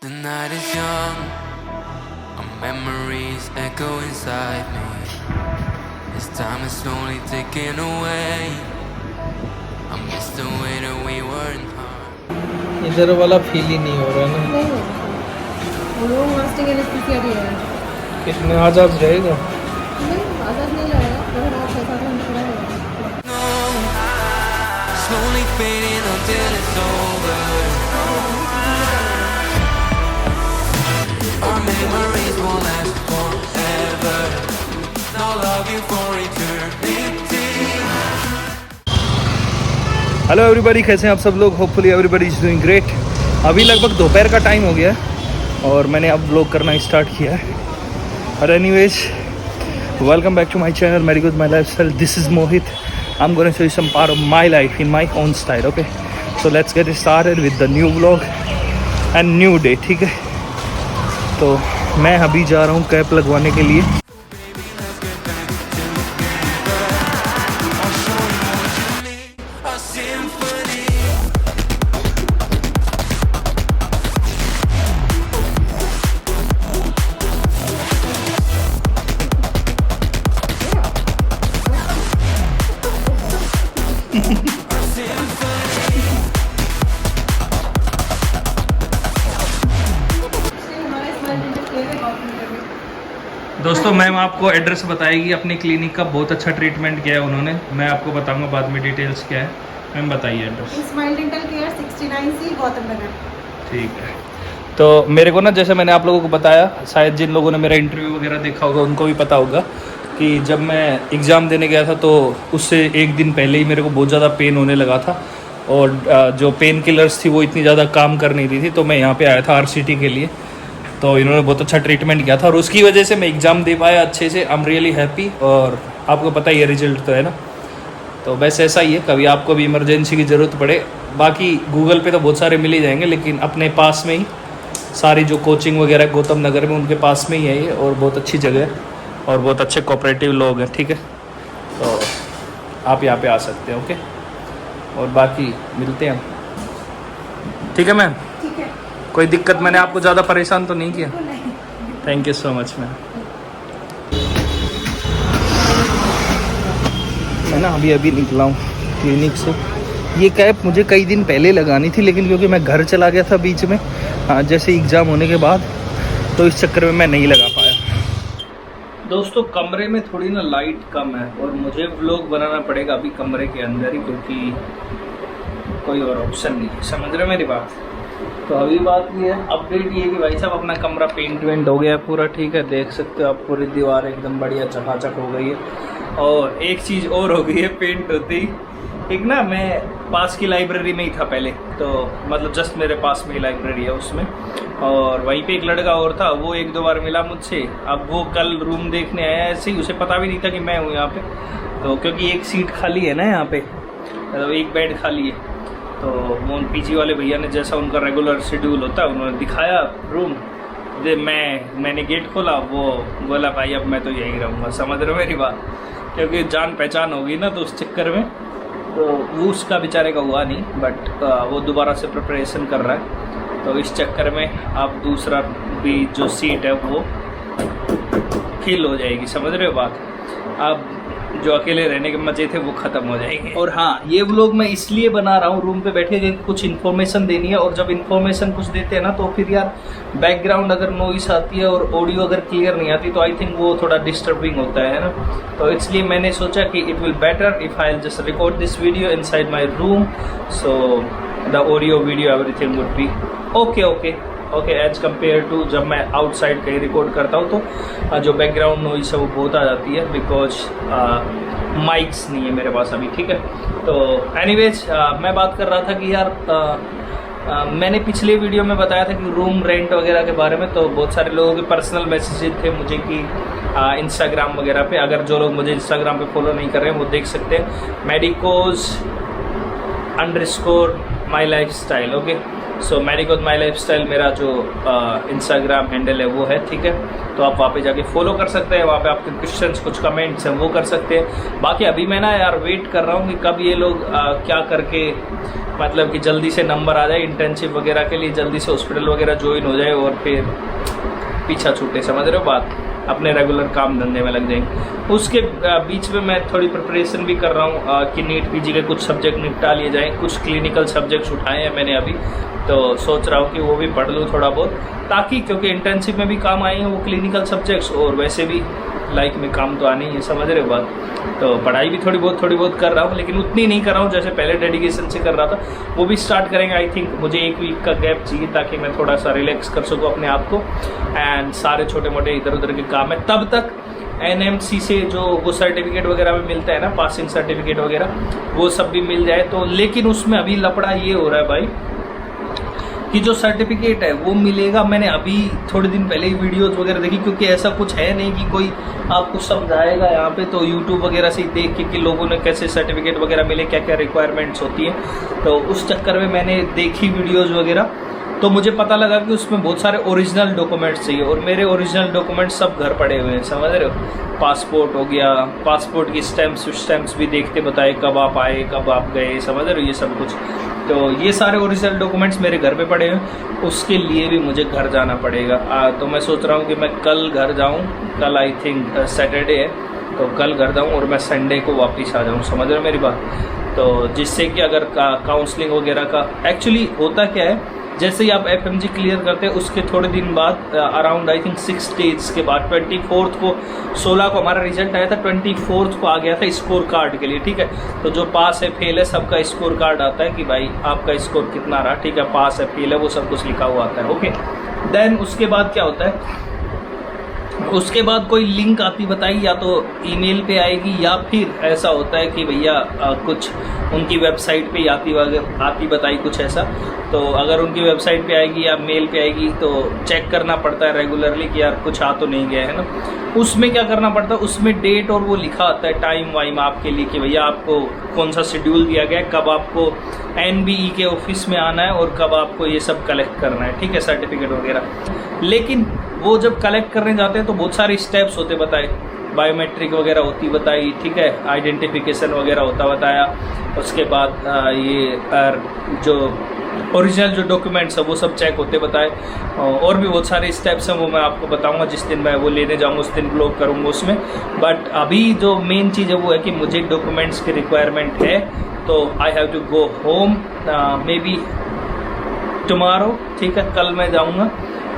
The night is young, our memories echo inside me. As time is slowly ticking away, I miss the way that we were in heart. इधर वाला feel ही नहीं हो रहा ना। वो लोग मास्टिंग anaesthesia भी है। कितने आजाद रहेगा? नहीं, आजाद नहीं लगेगा, पर रात 6-7 घंटे रहेगा। No, slowly fading until it's over. Our memories won't last forever. Now love you for eternity. Hello everybody, कैसे हैं आप सब लोग? Hopefully everybody is doing great. अभी लगभग दोपहर का टाइम हो गया है और मैंने अब व्लॉग करना स्टार्ट किया है। और anyways, welcome back to my channel मेरी good my lifestyle. This is Mohit. I am going to show you some part of my life in my own style. Okay, so let's get started with the new vlog and new day. ठीक है, तो मैं अभी जा रहा हूँ cap लगवाने के लिए। A symphony. दोस्तों, मैम आपको एड्रेस बताएगी अपनी क्लिनिक का। बहुत अच्छा ट्रीटमेंट किया है उन्होंने। मैं आपको बताऊंगा बाद में डिटेल्स क्या है। मैम बताइए address. Smile dental care 69C Gautam Nagar. ठीक है, तो मेरे को ना, जैसे मैंने आप लोगों को बताया, शायद जिन लोगों ने मेरा इंटरव्यू वगैरह देखा होगा उनको भी पता होगा कि जब मैं एग्ज़ाम देने गया था तो उससे एक दिन पहले ही मेरे को बहुत ज़्यादा पेन होने लगा था और जो पेन किलर्स थी वो इतनी ज़्यादा काम कर नहीं रही थी। तो मैं यहाँ पे आया था RCT के लिए। तो इन्होंने बहुत अच्छा ट्रीटमेंट किया था और उसकी वजह से मैं एग्ज़ाम दे पाया अच्छे से। I am really happy. और आपको पता ही है रिजल्ट तो है ना। तो बस ऐसा ही है, कभी आपको भी इमरजेंसी की ज़रूरत पड़े, बाकी गूगल पे तो बहुत सारे मिल ही जाएंगे, लेकिन अपने पास में ही सारी जो कोचिंग वगैरह गौतम नगर में उनके पास में ही है ये। और बहुत अच्छी जगह है और बहुत अच्छे कोऑपरेटिव लोग हैं। ठीक है, तो आप यहाँ पे आ सकते हैं। ओके, और बाकी मिलते हैं हम। ठीक है मैम, ठीक है, कोई दिक्कत? मैंने आपको ज़्यादा परेशान तो नहीं किया? नहीं। Thank you so much ma'am. मैं ना अभी निकला हूँ क्लिनिक से। ये कैप मुझे कई दिन पहले लगानी थी, लेकिन क्योंकि मैं घर चला गया था बीच में जैसे एग्ज़ाम होने के बाद, तो इस चक्कर में मैं नहीं लगा पाया। दोस्तों, कमरे में थोड़ी ना लाइट कम है और मुझे व्लॉग बनाना पड़ेगा अभी कमरे के अंदर ही, क्योंकि कोई और ऑप्शन नहीं है। समझ रहे हो मेरी बात? तो अभी बात ये है, अपडेट ये कि भाई साहब अपना कमरा पेंट वेंट हो गया है पूरा। ठीक है, देख सकते हो आप, पूरी दीवार एकदम बढ़िया चकाचक हो गई है। और एक चीज़ और हो गई है पेंट होते ही। एक ना, मैं पास की लाइब्रेरी में ही था पहले, तो मतलब जस्ट मेरे पास में ही लाइब्रेरी है उसमें, और वहीं पे एक लड़का और था, वो एक दो बार मिला मुझसे। अब वो कल रूम देखने आया ऐसे ही, उसे पता भी नहीं था कि मैं हूँ यहाँ पे। तो क्योंकि एक सीट खाली है ना यहाँ पे, मतलब एक बेड खाली है, तो वो PG वाले भैया ने, जैसा उनका रेगुलर शेड्यूल होता है, उन्होंने दिखाया रूम। मैंने गेट खोला, वो बोला भाई अब मैं तो यहीं रहूँगा। समझ रहे हो मेरी बात? क्योंकि जान पहचान होगी ना, तो उस चक्कर में तो वो उसका बेचारे का हुआ नहीं, बट वो दोबारा से प्रिपरेशन कर रहा है। तो इस चक्कर में आप दूसरा भी जो सीट है वो फिल हो जाएगी। समझ रहे हो बात? अब जो अकेले रहने के मजे थे वो ख़त्म हो जाएंगे। और हाँ, ये व्लॉग मैं इसलिए बना रहा हूँ रूम पे बैठे के कुछ इन्फॉर्मेशन देनी है, और जब इन्फॉर्मेशन कुछ देते हैं ना तो फिर यार बैकग्राउंड अगर नॉइस आती है और ऑडियो अगर क्लियर नहीं आती तो आई थिंक वो थोड़ा डिस्टर्बिंग होता है ना। तो इसलिए मैंने सोचा कि it will better if I just record this video inside my room, so the audio video everything would be okay as compare to जब मैं आउटसाइड कहीं रिकॉर्ड करता हूँ तो जो बैकग्राउंड नॉइस है वो बहुत आ जाती है, बिकॉज माइक्स नहीं है मेरे पास अभी। ठीक है, तो एनीवेज मैं बात कर रहा था कि यार मैंने पिछले वीडियो में बताया था कि रूम रेंट वगैरह के बारे में, तो बहुत सारे लोगों के पर्सनल मैसेजेस थे मुझे कि इंस्टाग्राम वगैरह पे, अगर जो लोग मुझे इंस्टाग्राम पे फॉलो नहीं कर रहे हैं वो देख सकते हैं, medicoz_my lifestyle। ओके, सो मैरिक विद माई लाइफस्टाइल मेरा जो इंस्टाग्राम हैंडल है वो है, ठीक है। तो आप वहाँ पे जाके फॉलो कर सकते हैं, वहाँ पे आपके क्वेश्चंस कुछ कमेंट्स हैं वो कर सकते हैं। बाकी अभी मैं ना यार वेट कर रहा हूँ कि कब ये लोग क्या करके मतलब कि जल्दी से नंबर आ जाए इंटर्नशिप वगैरह के लिए, जल्दी से हॉस्पिटल वगैरह ज्वाइन हो जाए और फिर पीछा छूटे, समझ रहे हो बात, अपने रेगुलर काम धंधे में लग जाएंगे। उसके बीच में मैं थोड़ी प्रिपरेशन भी कर रहा हूँ कि नीट पीजी के कुछ सब्जेक्ट निपटा लिए जाएँ। कुछ क्लिनिकल सब्जेक्ट्स उठाए हैं मैंने अभी, तो सोच रहा हूँ कि वो भी पढ़ लूँ थोड़ा बहुत, ताकि क्योंकि इंटर्नशिप में भी काम आए हैं वो क्लिनिकल सब्जेक्ट्स, और वैसे भी लाइफ में काम तो आने ही है, समझ रहे हो बात। तो पढ़ाई भी थोड़ी बहुत कर रहा हूँ, लेकिन उतनी नहीं कर रहा हूँ जैसे पहले डेडिकेशन से कर रहा था। वो भी स्टार्ट करेंगे आई थिंक। मुझे 1 वीक का गैप चाहिए ताकि मैं थोड़ा सा रिलैक्स कर सकूँ अपने आप को, एंड सारे छोटे मोटे इधर उधर के काम है। तब तक NMC से जो वो सर्टिफिकेट वगैरह भी मिलता है ना, पासिंग सर्टिफिकेट वगैरह, वो सब भी मिल जाए तो। लेकिन उसमें अभी लफड़ा ये हो रहा है भाई कि जो सर्टिफिकेट है वो मिलेगा। मैंने अभी थोड़े दिन पहले ही वीडियोस वगैरह देखी, क्योंकि ऐसा कुछ है नहीं कि कोई आपको समझाएगा यहाँ पे, तो यूट्यूब वगैरह से ही देख के कि लोगों ने कैसे सर्टिफिकेट वगैरह मिले, क्या क्या रिक्वायरमेंट्स होती हैं। तो उस चक्कर में मैंने देखी वीडियोज़ वगैरह, तो मुझे पता लगा कि उसमें बहुत सारे ओरिजिनल डॉक्यूमेंट्स चाहिए, और मेरे ओरिजिनल डॉक्यूमेंट्स सब घर पड़े हुए हैं, समझ रहे हो। पासपोर्ट हो गया, पासपोर्ट की स्टैम्प्स भी देखते बताए कब आप आए कब आप गए, समझ रहे हो, ये सब कुछ। तो ये सारे ओरिजिनल डॉक्यूमेंट्स मेरे घर पे पड़े हैं, उसके लिए भी मुझे घर जाना पड़ेगा। तो मैं सोच रहा हूँ कि मैं कल घर जाऊँ, कल आई थिंक सैटरडे है, तो कल घर जाऊँ और मैं संडे को वापस आ जाऊँ, समझ रहे हो मेरी बात। तो जिससे कि अगर काउंसलिंग वगैरह का एक्चुअली होता क्या है, जैसे ही आप FMG क्लियर करते हैं उसके थोड़े दिन बाद अराउंड आई थिंक 6 डेज के बाद 24 को 16 को हमारा रिजल्ट आया था, 24 को आ गया था स्कोर कार्ड के लिए, ठीक है। तो जो पास है फेल है सबका स्कोर कार्ड आता है कि भाई आपका स्कोर कितना रहा, ठीक है, पास है फेल है वो सब कुछ लिखा हुआ आता है, ओके। देन उसके बाद क्या होता है, उसके बाद कोई लिंक आती बताई, या तो ईमेल पे आएगी या फिर ऐसा होता है कि भैया कुछ उनकी वेबसाइट पे आती बताई कुछ ऐसा। तो अगर उनकी वेबसाइट पे आएगी या मेल पे आएगी तो चेक करना पड़ता है रेगुलरली कि यार कुछ आ तो नहीं गया है ना। उसमें क्या करना पड़ता है, उसमें डेट और वो लिखा आता है टाइम वाइम आपके लिए कि भैया आपको कौन सा शेड्यूल दिया गया है, कब आपको NBE के ऑफिस में आना है और कब आपको ये सब कलेक्ट करना है, ठीक है, सर्टिफिकेट वगैरह। लेकिन वो जब कलेक्ट करने जाते हैं तो बहुत सारे स्टेप्स होते बताए, बायोमेट्रिक वगैरह होती बताई, ठीक है, आइडेंटिफिकेशन वगैरह होता बताया। उसके बाद ये जो ओरिजिनल जो डॉक्यूमेंट्स है वो सब चेक होते बताए, और भी बहुत सारे स्टेप्स हैं वो मैं आपको बताऊंगा जिस दिन मैं वो लेने जाऊंगा, उस दिन ब्लॉग करूंगा उसमें। बट अभी जो मेन चीज़ है वो है कि मुझे डॉक्यूमेंट्स की रिक्वायरमेंट है, तो I have to go home maybe tomorrow, ठीक है, कल मैं जाऊँगा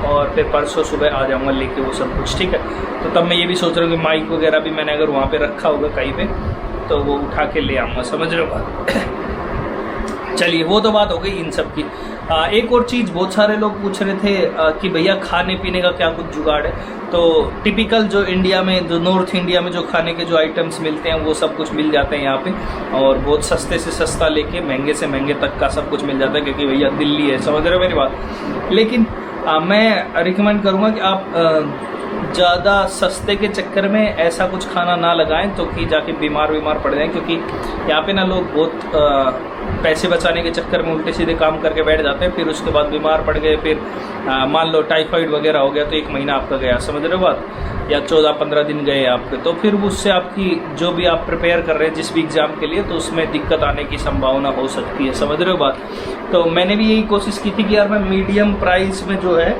और फिर परसों सुबह आ जाऊँगा लेके वो सब कुछ, ठीक है। तो तब मैं ये भी सोच रहा हूँ कि माइक वगैरह भी मैंने अगर वहाँ पे रखा होगा कहीं पे तो वो उठा के ले आऊँगा, समझ रहे हो। चलिए वो तो बात हो गई इन सब की। एक और चीज़ बहुत सारे लोग पूछ रहे थे कि भैया खाने पीने का क्या कुछ जुगाड़ है। तो टिपिकल जो इंडिया में, जो नॉर्थ इंडिया में जो खाने के जो आइटम्स मिलते हैं वो सब कुछ मिल जाते हैं यहाँ पे, और बहुत सस्ते से सस्ता लेके महंगे से महंगे तक का सब कुछ मिल जाता है, क्योंकि भैया दिल्ली है, समझ रहे हो मेरी बात। लेकिन मैं रिकमेंड करूँगा कि आप ज़्यादा सस्ते के चक्कर में ऐसा कुछ खाना ना लगाएं तो कि जाके बीमार पड़ जाएं, क्योंकि यहाँ पे ना लोग बहुत पैसे बचाने के चक्कर में उल्टे सीधे काम करके बैठ जाते हैं, फिर उसके बाद बीमार पड़ गए, फिर मान लो टाइफाइड वगैरह हो गया तो 1 महीना आपका गया, समझ रहे हो बात, या 14-15 दिन गए आपके, तो फिर उससे आपकी जो भी आप प्रिपेयर कर रहे हैं जिस भी एग्ज़ाम के लिए, तो उसमें दिक्कत आने की संभावना हो सकती है, समझ रहे हो बात। तो मैंने भी यही कोशिश की थी कि यार मैं मीडियम प्राइस में जो है,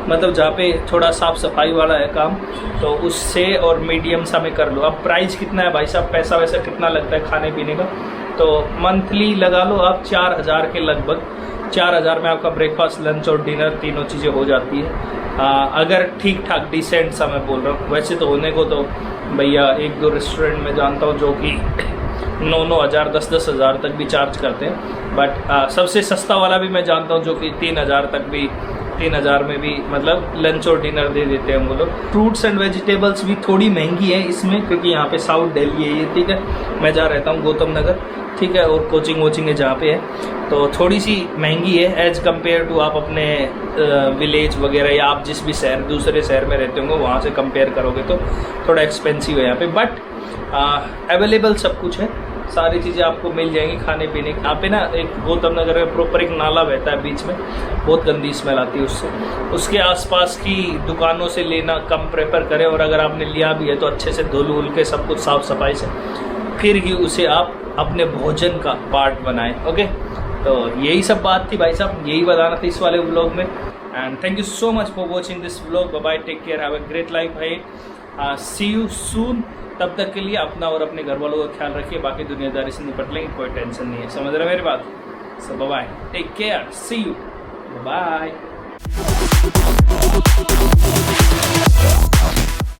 मतलब जहाँ पे थोड़ा साफ़ सफाई वाला है काम, तो उससे और मीडियम सा मैं कर लूँ। अब प्राइस कितना है भाई साहब, पैसा वैसा कितना लगता है खाने पीने का, तो मंथली लगा लो आप 4000 के लगभग। 4000 में आपका ब्रेकफास्ट, लंच और डिनर तीनों चीज़ें हो जाती है, अगर ठीक ठाक डिसेंट सा मैं बोल रहा हूँ। वैसे तो होने को तो भैया 1-2 रेस्टोरेंट में जानता हूँ जो कि 9-9 हज़ार 10-10 हज़ार तक भी चार्ज करते हैं, बट सबसे सस्ता वाला भी मैं जानता हूँ जो कि 3000 तक भी, 3000 में भी मतलब लंच और डिनर दे देते हैं वो लोग। फ्रूट्स एंड वेजिटेबल्स भी थोड़ी महंगी है इसमें, क्योंकि यहाँ पे साउथ दिल्ली है ये, ठीक है, मैं जहाँ रहता हूँ गौतम नगर, ठीक है, और कोचिंग वोचिंग है जहाँ पे है, तो थोड़ी सी महंगी है एज़ कम्पेयर टू आप अपने विलेज वगैरह, या आप जिस भी शहर, दूसरे शहर में रहते होंगे वहाँ से कंपेयर करोगे तो थोड़ा एक्सपेंसिव है यहाँ पे, बट अवेलेबल सब कुछ है। सारी चीज़ें आपको मिल जाएंगी खाने पीने की। यहाँ पे ना एक गौतम नगर में प्रॉपर एक नाला बहता है बीच में, बहुत गंदी स्मेल आती है उससे। उसके आसपास की दुकानों से लेना कम प्रेफर करें, और अगर आपने लिया भी है तो अच्छे से धुल उल के सब कुछ साफ़ सफाई से फिर ही उसे आप अपने भोजन का पार्ट बनाएं। ओके, तो यही सब बात थी भाई साहब, यही बताना था इस वाले व्लॉग में। And thank you so much for watching this vlog. Bye bye, take care, have a great life भाई। See you soon. तब तक के लिए अपना और अपने घर वालों का ख्याल रखिए, बाकी दुनियादारी से निपट लेंगे, कोई टेंशन नहीं है। समझ रहे मेरी बात? So bye bye, take care, see you, bye.